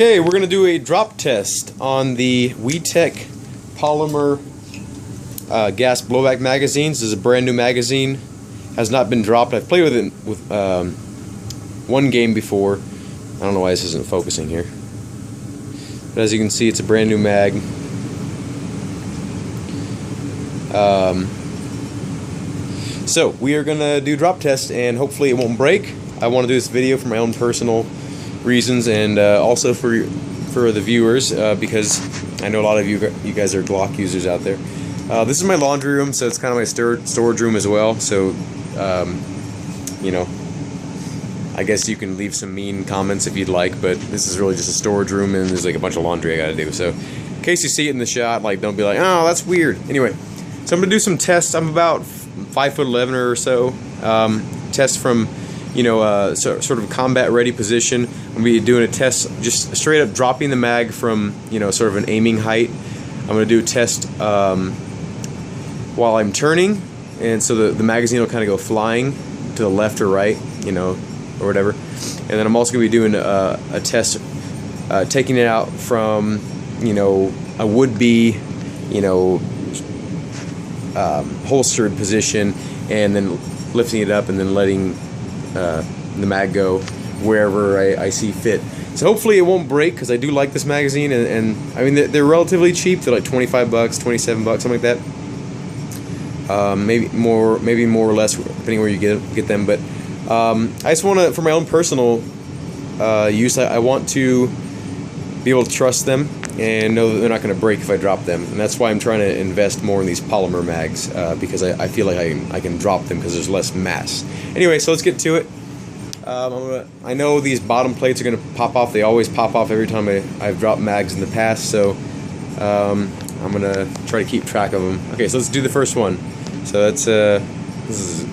Okay, we're going to do a drop test on the WeTech polymer gas blowback magazines. This is a brand new magazine, has not been dropped. I've played with it with one game before. I don't know why this isn't focusing here. But as you can see, it's a brand new mag. So we are going to do drop test and hopefully it won't break. I want to do this video for my own personal reasons and also for the viewers because I know a lot of you guys are Glock users out there. This is my laundry room, so it's kind of my storage room as well. So you know, I guess you can leave some mean comments if you'd like, but this is really just a storage room and there's like a bunch of laundry I gotta do. So in case you see it in the shot, like, don't be like, oh, that's weird. Anyway, so I'm gonna do some tests. I'm about 5'11" or so. Test from, you know, sort of combat ready position. I'm gonna be doing a test, just straight up dropping the mag from, you know, sort of an aiming height. I'm gonna do a test while I'm turning, and so the magazine will kind of go flying to the left or right, you know, or whatever. And then I'm also gonna be doing a test taking it out from, you know, a would-be, you know, holstered position, and then lifting it up and then letting the mag go wherever I see fit. So hopefully it won't break, because I do like this magazine, and I mean they're relatively cheap. They're like 25 bucks, 27 bucks, something like that. Maybe more or less depending where you get them. But I just want to, for my own personal use, I want to be able to trust them and know that they're not going to break if I drop them. And that's why I'm trying to invest more in these polymer mags, because I feel like I can drop them because there's less mass. Anyway, so let's get to it. I know these bottom plates are going to pop off. They always pop off every time I've dropped mags in the past, so I'm going to try to keep track of them. Okay, so let's do the first one. So that's this is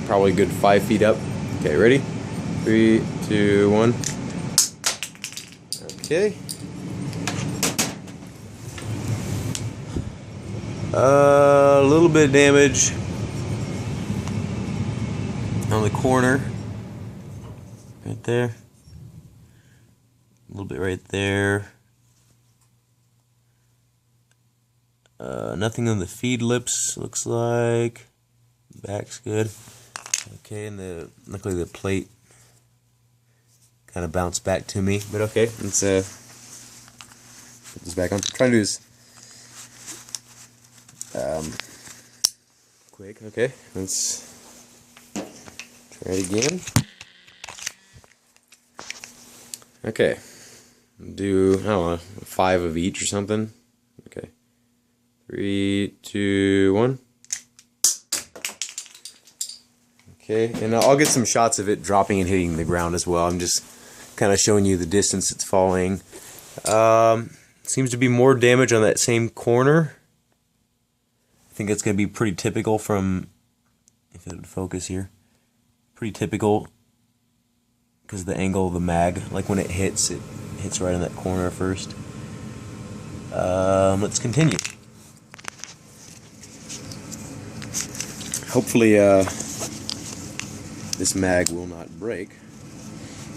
probably a good 5 feet up. Okay, ready? 3, 2, 1. Okay. A little bit of damage on the corner, right there. A little bit right there. Nothing on the feed lips, looks like. Back's good. Okay, and luckily the plate kind of bounced back to me, but okay, let's put this back on. I'm trying to do this quick. Okay, let's try it again. Okay, do, I don't know, 5 of each or something. Okay, 3, 2, 1. Okay, and I'll get some shots of it dropping and hitting the ground as well. I'm just kind of showing you the distance it's falling. Seems to be more damage on that same corner. I think it's going to be pretty typical from, if it would focus here, pretty typical because of the angle of the mag. Like when it hits right on that corner first. Let's continue. Hopefully this mag will not break.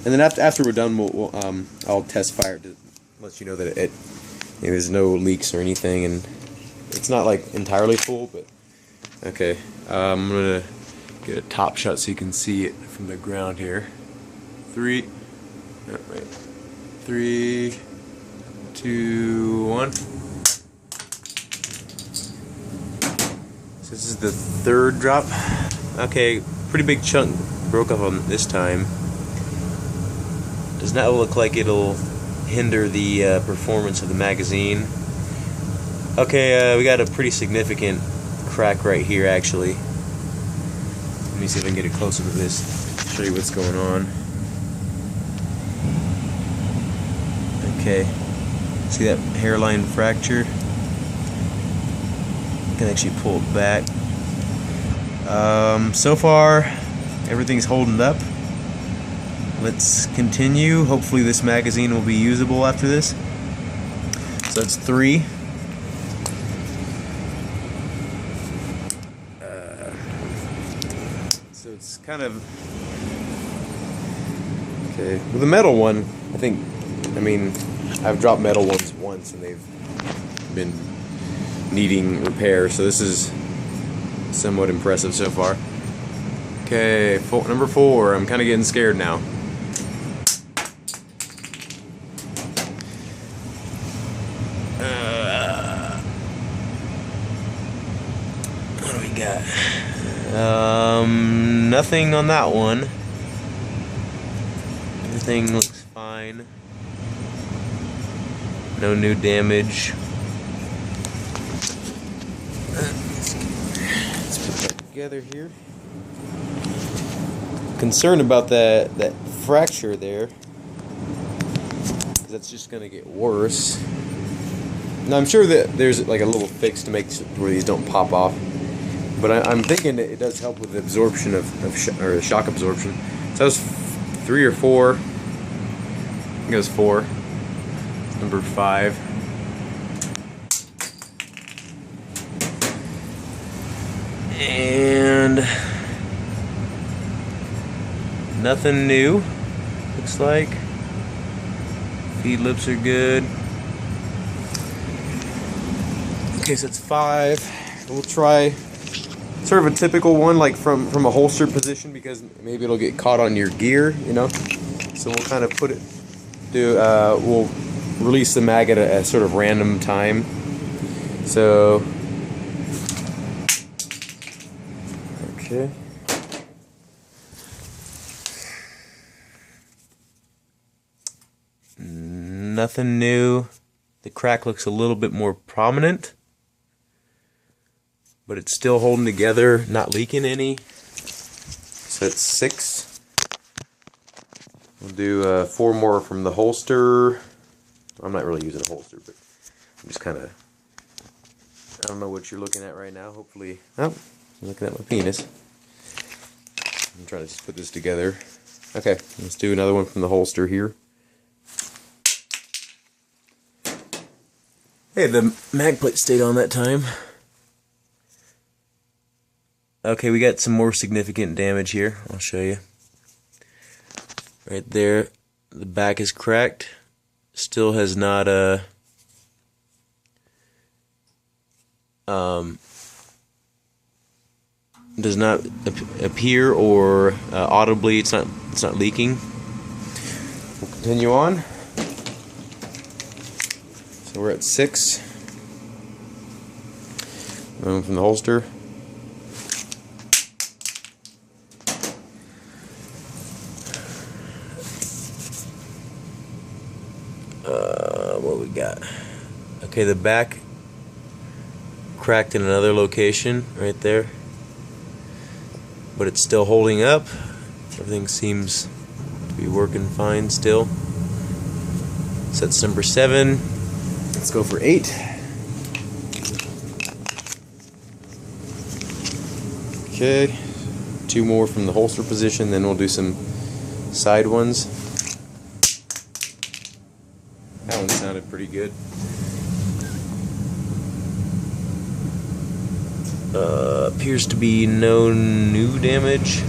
And then after we're done, I'll test fire it to let you know that there's no leaks or anything, and it's not like entirely full, but okay. I'm gonna get a top shot so you can see it from the ground here. 3, 2, 1. So this is the third drop. Okay, pretty big chunk broke off on this time. Does not look like it'll hinder the performance of the magazine. Okay, we got a pretty significant crack right here, actually. Let me see if I can get it closer to this, show you what's going on. Okay, see that hairline fracture? I can actually pull it back. So far, everything's holding up. Let's continue. Hopefully this magazine will be usable after this. So that's 3. So it's kind of okay. With the metal one, I think I mean, I've dropped metal ones once and they've been needing repair, so this is somewhat impressive so far. Okay, number 4. I'm kind of getting scared now. What do we got? Nothing on that one. Everything looks fine. No new damage. Let's put that together here. Concerned about that fracture there, because that's just gonna get worse. Now I'm sure that there's like a little fix to make where these don't pop off, but I'm thinking that it does help with the absorption of shock absorption. So that was 3 or 4. I think it was 4. Number 5. And nothing new, looks like. Feed lips are good. Okay, so it's 5. We'll try sort of a typical one, like from a holster position, because maybe it'll get caught on your gear, you know. So we'll kind of we'll release the mag at a sort of random time. So, okay. Nothing new. The crack looks a little bit more prominent, but it's still holding together, not leaking any. So it's 6. We'll do 4 more from the holster. I'm not really using a holster, but I'm just kind of, I don't know what you're looking at right now. Hopefully, oh, I'm looking at my penis. I'm trying to just put this together. Okay, let's do another one from the holster here. Hey, the mag plate stayed on that time. Okay, we got some more significant damage here. I'll show you. Right there, the back is cracked. Still has not does not appear or audibly. It's not leaking. We'll continue on. So we're at 6. From the holster. What we got? Okay, the back cracked in another location right there, but it's still holding up. Everything seems to be working fine still. So that's number 7. Let's go for 8. Okay, 2 more from the holster position, then we'll do some side ones. That one sounded pretty good. Appears to be no new damage.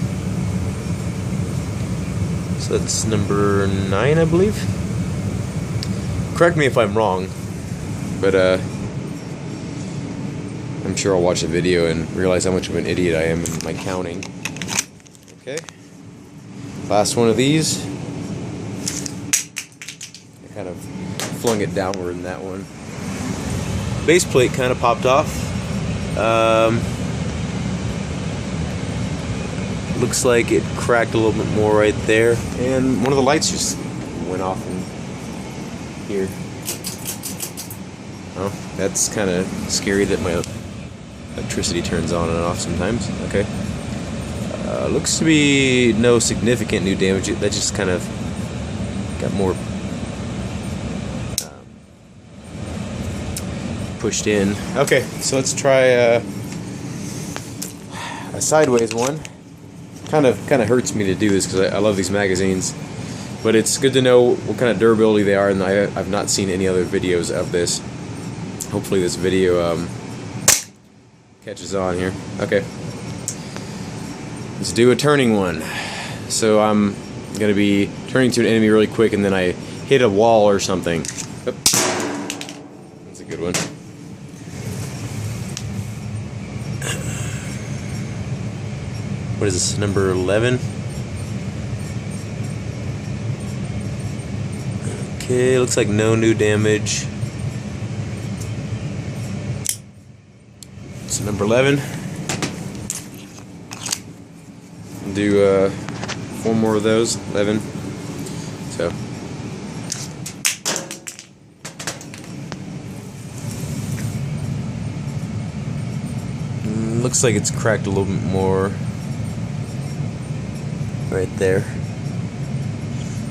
So that's number 9, I believe. Correct me if I'm wrong, but I'm sure I'll watch the video and realize how much of an idiot I am in my counting. Okay. Last one of these. I kind of flung it downward in that one. Base plate kind of popped off. Looks like it cracked a little bit more right there, and one of the lights just went off in here. Oh, that's kind of scary that my electricity turns on and off sometimes. Okay. Looks to be no significant new damage. That just kind of got more pushed in. Okay, so let's try a sideways one. Kind of hurts me to do this because I love these magazines, but it's good to know what kind of durability they are, and I've not seen any other videos of this. Hopefully this video catches on here. Okay, let's do a turning one. So I'm going to be turning to an enemy really quick, and then I hit a wall or something. Oop. That's a good one. What is this, number 11? Okay, looks like no new damage. So number 11. Do 4 more of those. 11. So. Looks like it's cracked a little bit more. Right there.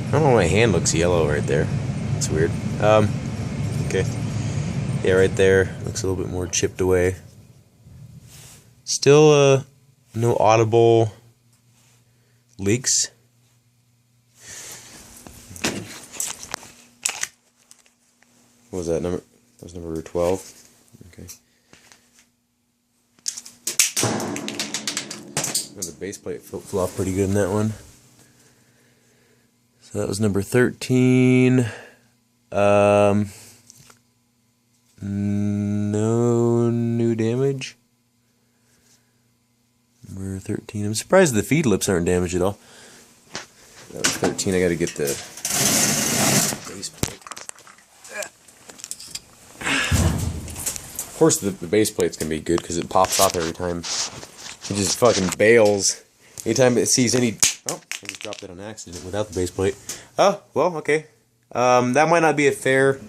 I don't know why my hand looks yellow right there. It's weird. Okay. Yeah, right there. Looks a little bit more chipped away. Still no audible leaks. What was that number? That was number 12. Okay. The base plate flew off pretty good in that one. So that was number 13. No new damage. Number 13. I'm surprised the feed lips aren't damaged at all. That was 13. I gotta get the base plate. Of course the base plate's gonna be good because it pops off every time. It just fucking bails. Anytime it sees any... Oh, I just dropped it on accident without the base plate. Oh, well, okay. That might not be a fair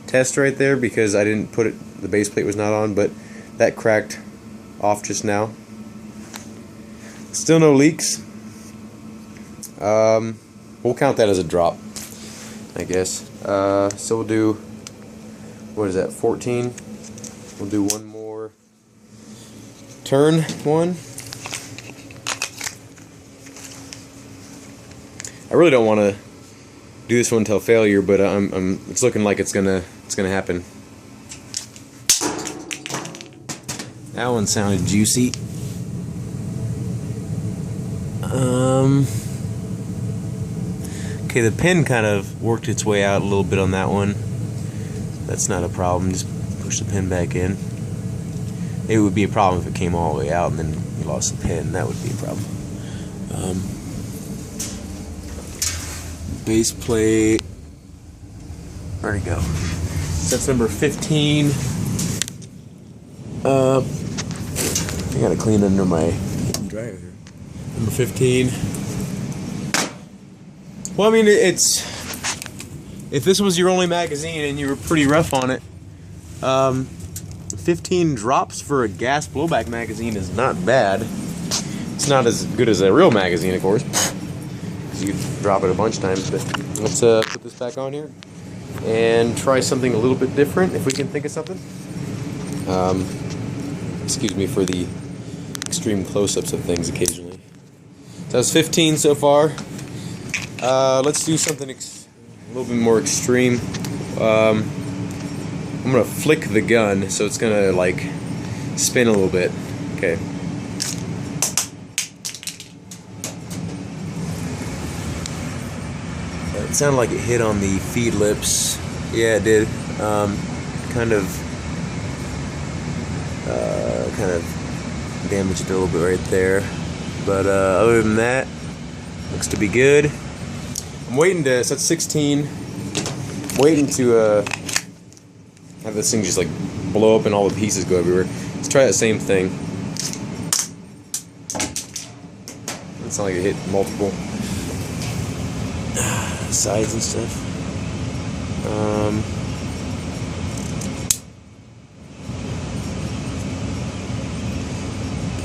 test right there because I didn't put it... The base plate was not on, but that cracked off just now. Still no leaks. We'll count that as a drop, I guess. So we'll do... What is that, 14? We'll do one more. Turn one. I really don't want to do this one until failure, but it's looking like it's gonna happen. That one sounded juicy. Okay, the pin kind of worked its way out a little bit on that one. That's not a problem. Just push the pin back in. It would be a problem if it came all the way out and then you lost the pin. That would be a problem. Base plate. Where'd it go? So that's number 15. I gotta clean under my dryer here. Number 15. Well, I mean, it's... If this was your only magazine and you were pretty rough on it, 15 drops for a gas blowback magazine is not bad. It's not as good as a real magazine, of course, because you drop it a bunch of times. But let's put this back on here and try something a little bit different if we can think of something. Excuse me for the extreme close-ups of things occasionally. So that's 15 so far. Let's do something a little bit more extreme. I'm gonna flick the gun, so it's gonna like spin a little bit. Okay. It sounded like it hit on the feed lips. Yeah, it did. Kind of damaged it a little bit right there. But other than that, looks to be good. I'm waiting to. So that's 16. Waiting to have this thing just like blow up and all the pieces go everywhere. Let's try that same thing. It's not like it hit multiple sides and stuff.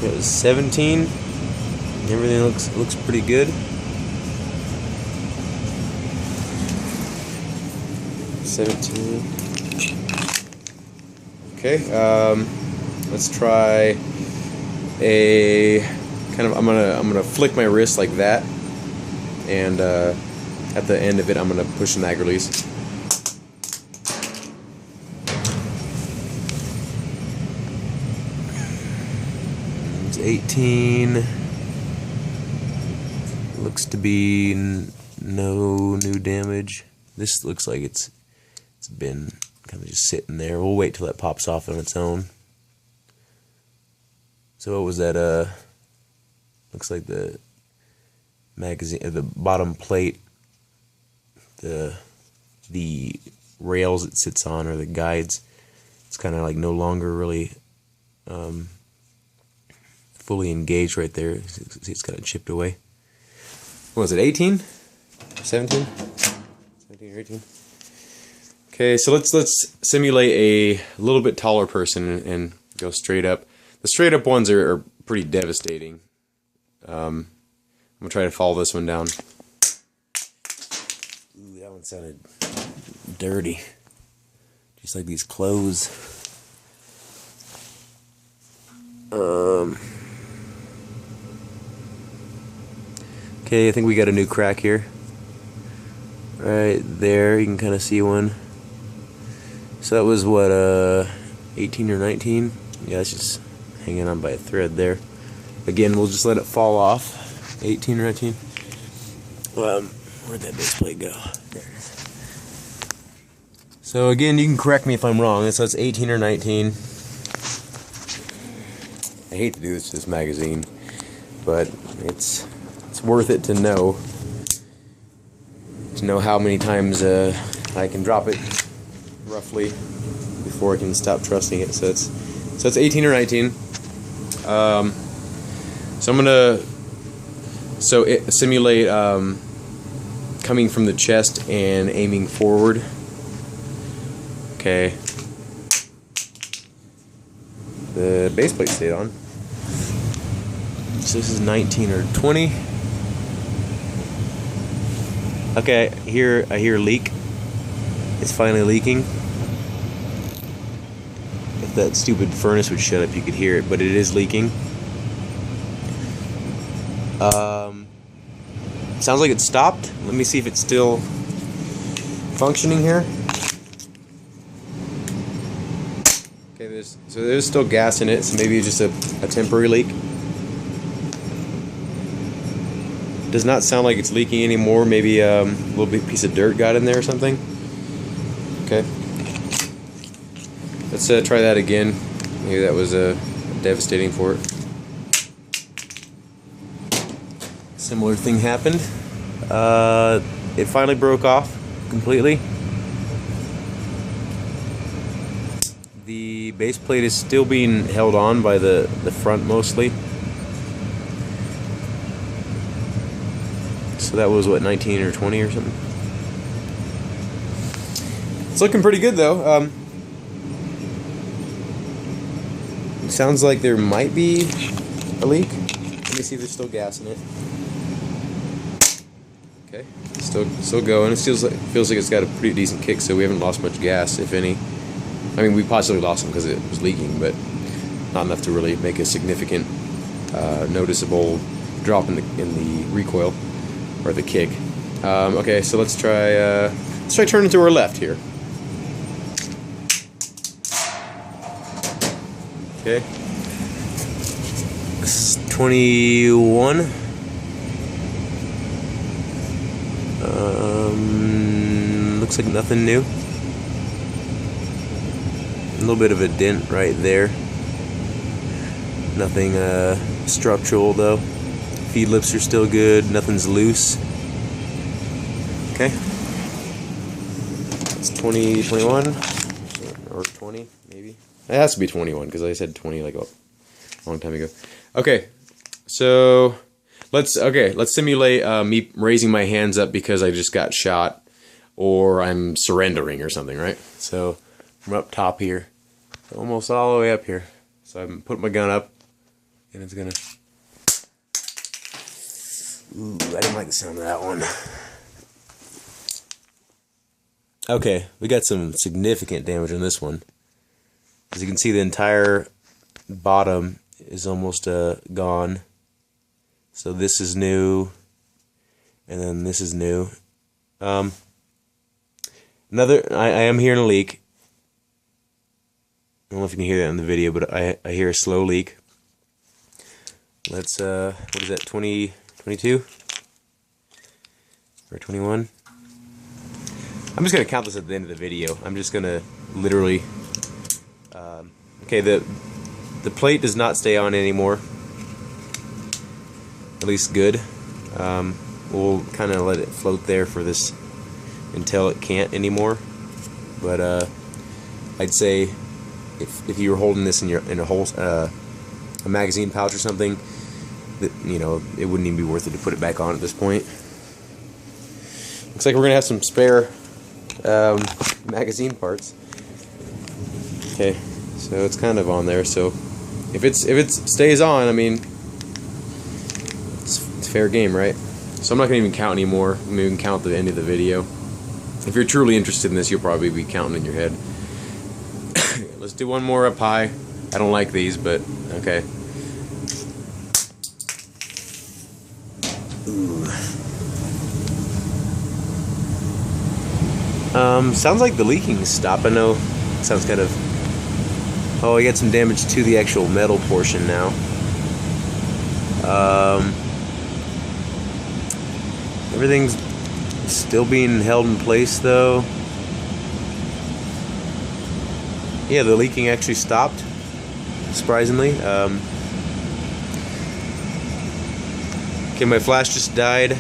It was 17. Everything looks pretty good. 17. Okay, let's try a kind of. I'm gonna flick my wrist like that, and at the end of it, I'm gonna push the mag release. It's 18. Looks to be no new damage. This looks like it's been kind of just sitting there. We'll wait till that pops off on its own. So what was that? Looks like the magazine, the bottom plate, the rails it sits on, or the guides. It's kind of like no longer really fully engaged right there. See, it's kind of chipped away. What was it, 18? 17? 17 or 18? Okay, so let's simulate a little bit taller person and go straight up. The straight up ones are pretty devastating. I'm gonna try to follow this one down. Ooh, that one sounded dirty. Just like these clothes. Okay, I think we got a new crack here. Right there, you can kind of see one. So that was what, 18 or 19? Yeah, it's just hanging on by a thread there. Again, we'll just let it fall off. 18 or 19. Where'd that base plate go? There it is. So again, you can correct me if I'm wrong. So it's 18 or 19. I hate to do this to this magazine, but it's worth it to know how many times I can drop it roughly before I can stop trusting it. So it's 18 or 19. So I'm gonna simulate coming from the chest and aiming forward. Okay. The base plate stayed on. So this is 19 or 20. Okay, I hear leak. It's finally leaking. If that stupid furnace would shut up, you could hear it, but it is leaking. Sounds like it stopped. Let me see if it's still functioning here. Okay, there's still gas in it, so maybe it's just a temporary leak. Does not sound like it's leaking anymore. Maybe a little bit piece of dirt got in there or something. Okay. Let's try that again. Maybe that was devastating for it. Similar thing happened. It finally broke off completely. The base plate is still being held on by the front mostly. So that was what, 19 or 20 or something? It's looking pretty good though. It sounds like there might be a leak. Let me see if there's still gas in it. Okay, still going. It feels like it's got a pretty decent kick, so we haven't lost much gas, if any. I mean, we possibly lost some because it was leaking, but not enough to really make a significant, noticeable drop in the recoil or the kick. Okay, so let's try turning to our left here. Okay. 21. Looks like nothing new. A little bit of a dent right there. Nothing structural though. Feed lips are still good. Nothing's loose. Okay. It's 20, 21 or 20 maybe. It has to be 21 because I said 20 like a long time ago. Okay, so let's simulate me raising my hands up because I just got shot or I'm surrendering or something, right? So from up top here, almost all the way up here. So I'm putting my gun up and it's gonna. Ooh, I didn't like the sound of that one. Okay, we got some significant damage on this one. As you can see, the entire bottom is almost gone. So this is new, and then this is new. I am hearing a leak. I don't know if you can hear that in the video, but I hear a slow leak. Let's, what is that, 20, 22? Or 21? I'm just gonna count this at the end of the video. I'm just gonna literally. Okay, the plate does not stay on anymore. At least good. We'll kind of let it float there for this until it can't anymore. But I'd say if you were holding this in a whole a magazine pouch or something, that, you know, it wouldn't even be worth it to put it back on at this point. Looks like we're gonna have some spare magazine parts. Okay, so it's kind of on there. So if it stays on, I mean, it's fair game, right? So I'm not gonna even count anymore. I'm gonna even count the end of the video. If you're truly interested in this, you'll probably be counting in your head. Let's do one more up high. I don't like these, but okay. Ooh. Sounds like the leaking stopped. I know it sounds kind of... Oh, I got some damage to the actual metal portion now. Everything's still being held in place though. Yeah, the leaking actually stopped, surprisingly. Okay, my flash just died.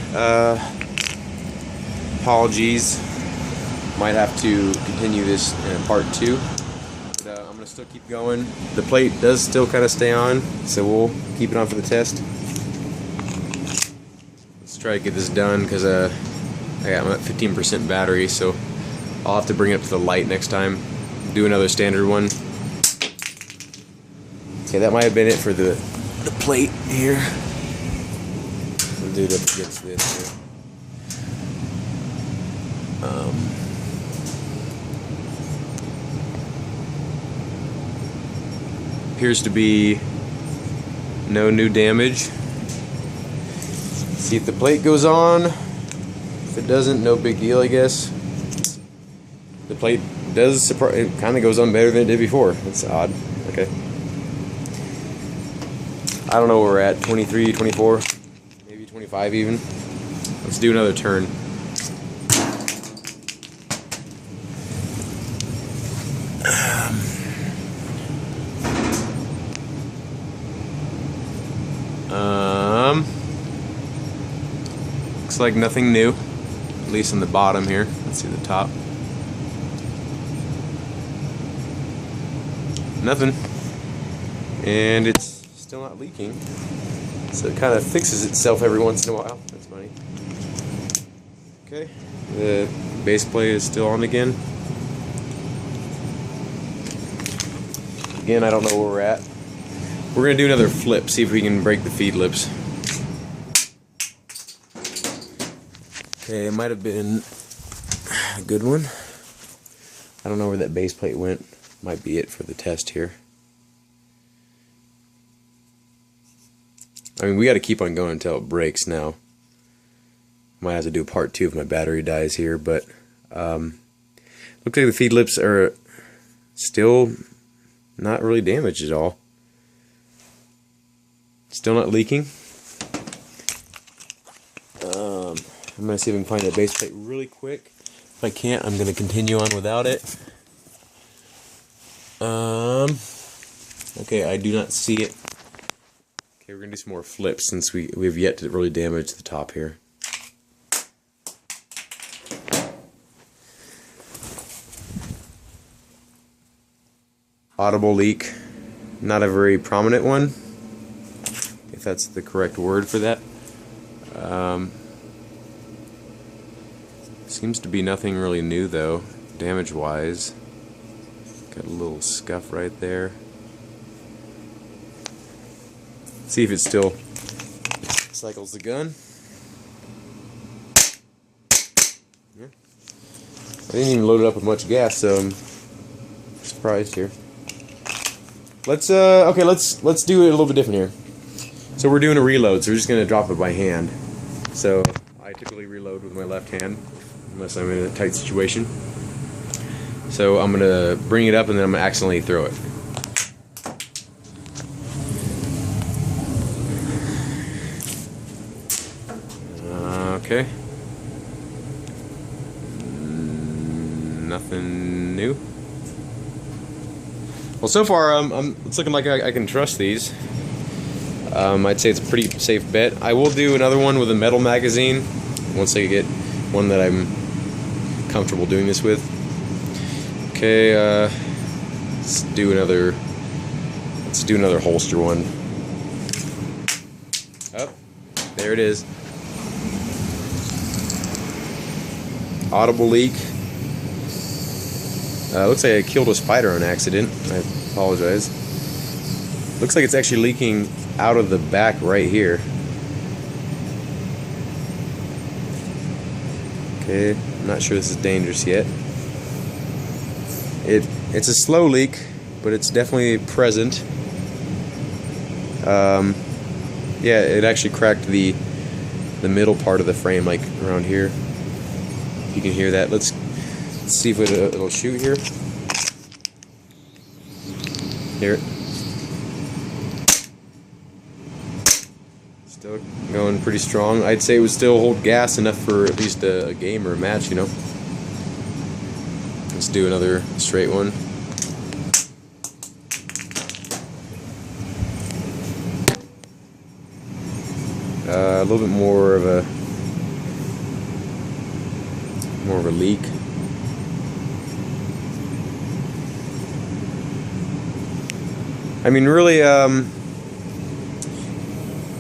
Apologies. Might have to continue this in part 2. But I'm gonna still keep going. The plate does still kind of stay on, so we'll keep it on for the test. Let's try to get this done because I'm at 15% battery, so I'll have to bring it up to the light next time. Do another standard one. Okay, that might have been it for the plate here. We'll do it up against this here. Appears to be no new damage. See if the plate goes on. If it doesn't, no big deal, I guess. The plate does, it kind of goes on better than it did before. That's odd. Okay. I don't know where we're at. 23, 24, maybe 25 even. Let's do another turn. Looks like nothing new, at least on the bottom here. Let's see the top. Nothing. And it's still not leaking. So it kind of fixes itself every once in a while. That's funny. Okay. The base plate is still on again. Again, I don't know where we're at. We're going to do another flip, see if we can break the feed lips. Okay, it might have been a good one. I don't know where that base plate went. Might be it for the test here. I mean, we got to keep on going until it breaks now. Might have to do part 2 if my battery dies here, but looks like the feed lips are still not really damaged at all. Still not leaking. I'm going to see if I can find that base plate really quick. If I can't, I'm going to continue on without it. Okay, I do not see it. Okay, we're going to do some more flips since we've yet to really damage the top here. Audible leak. Not a very prominent one, if that's the correct word for that. Seems to be nothing really new though, damage-wise. Got a little scuff right there. See if it still cycles the gun. Yeah. I didn't even load it up with much gas, so I'm surprised here. Let's okay, let's do it a little bit different here. So we're doing a reload, so we're just gonna drop it by hand. So I typically reload with my left hand, unless I'm in a tight situation. So I'm gonna bring it up and then I'm gonna accidentally throw it. Okay. Nothing new. Well, so far, it's looking like I can trust these. I'd say it's a pretty safe bet. I will do another one with a metal magazine once I get one that I'm comfortable doing this with. Okay, let's do another holster one. Oh, there it is. Audible leak. Looks like I killed a spider on accident. I apologize. Looks like it's actually leaking out of the back right here. Okay, I'm not sure this is dangerous yet. It's a slow leak, but it's definitely present. Yeah, it actually cracked the middle part of the frame, like around here. You can hear that. Let's see if it'll shoot here. Hear it? Still going pretty strong. I'd say it would still hold gas enough for at least a game or a match, you know. Let's do another straight one. A little bit more of a leak. I mean, really,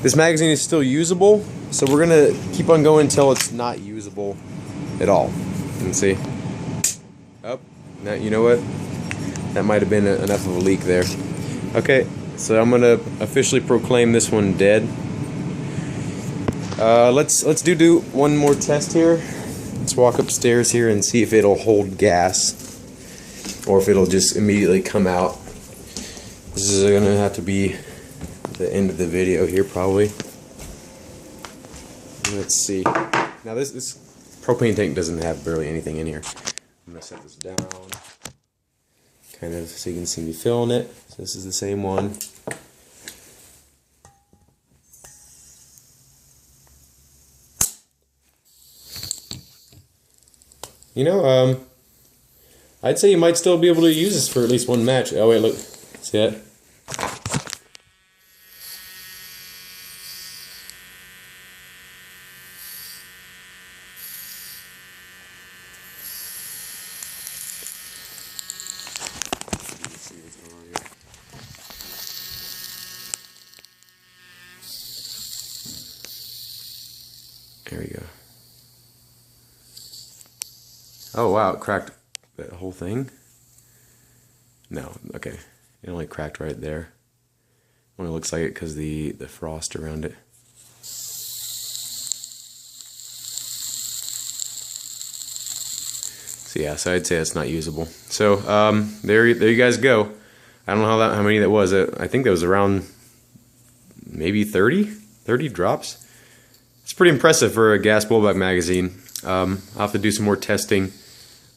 this magazine is still usable, so we're gonna keep on going until it's not usable at all. And see. Oh, now you know what? That might have been enough of a leak there. Okay, so I'm gonna officially proclaim this one dead. Let's do one more test here. Let's walk upstairs here and see if it'll hold gas or if it'll just immediately come out. This is gonna have to be the end of the video here probably. Let's see. Now this propane tank doesn't have barely anything in here. I'm gonna set this down, kind of so you can see me filling it. So this is the same one. You know, I'd say you might still be able to use this for at least one match. Oh wait, look, see that? There we go. Oh wow, it cracked that whole thing? No, okay. It only cracked right there. Only looks like it because the frost around it. So yeah, so I'd say it's not usable. So there you guys go. I don't know how many that was. I think that was around maybe 30 drops. It's pretty impressive for a gas blowback magazine. I'll have to do some more testing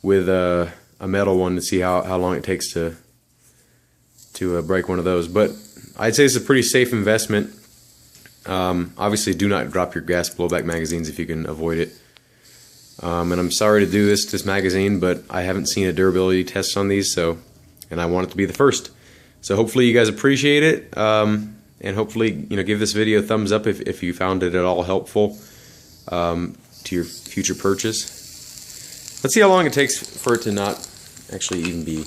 with a metal one to see how long it takes to break one of those. But I'd say it's a pretty safe investment. Obviously, do not drop your gas blowback magazines if you can avoid it. And I'm sorry to do this magazine, but I haven't seen a durability test on these, and I want it to be the first. So hopefully you guys appreciate it, and hopefully give this video a thumbs up if you found it at all helpful to your future purchase. Let's see how long it takes for it to not actually even be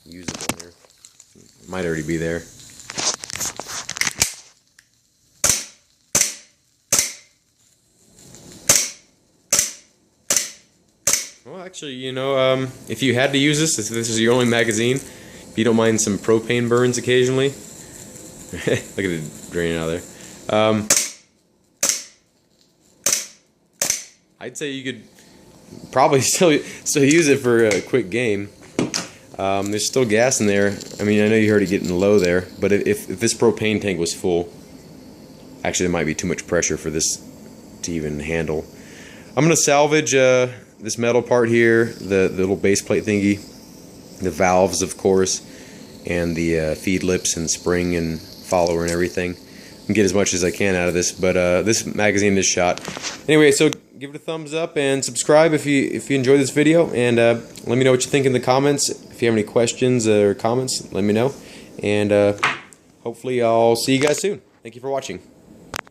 usable here. It might already be there. Well, actually, if you had to use this, if this is your only magazine, if you don't mind some propane burns occasionally, look at it draining out of there. I'd say you could probably still use it for a quick game. There's still gas in there. I mean, I know you heard it getting low there, but if this propane tank was full, actually there might be too much pressure for this to even handle. I'm going to salvage this metal part here, the little base plate thingy, the valves of course, and the feed lips and spring and follower and everything, and get as much as I can out of this. But this magazine is shot. Anyway, so give it a thumbs up and subscribe if you enjoyed this video. And let me know what you think in the comments. If you have any questions or comments, let me know. And hopefully I'll see you guys soon. Thank you for watching.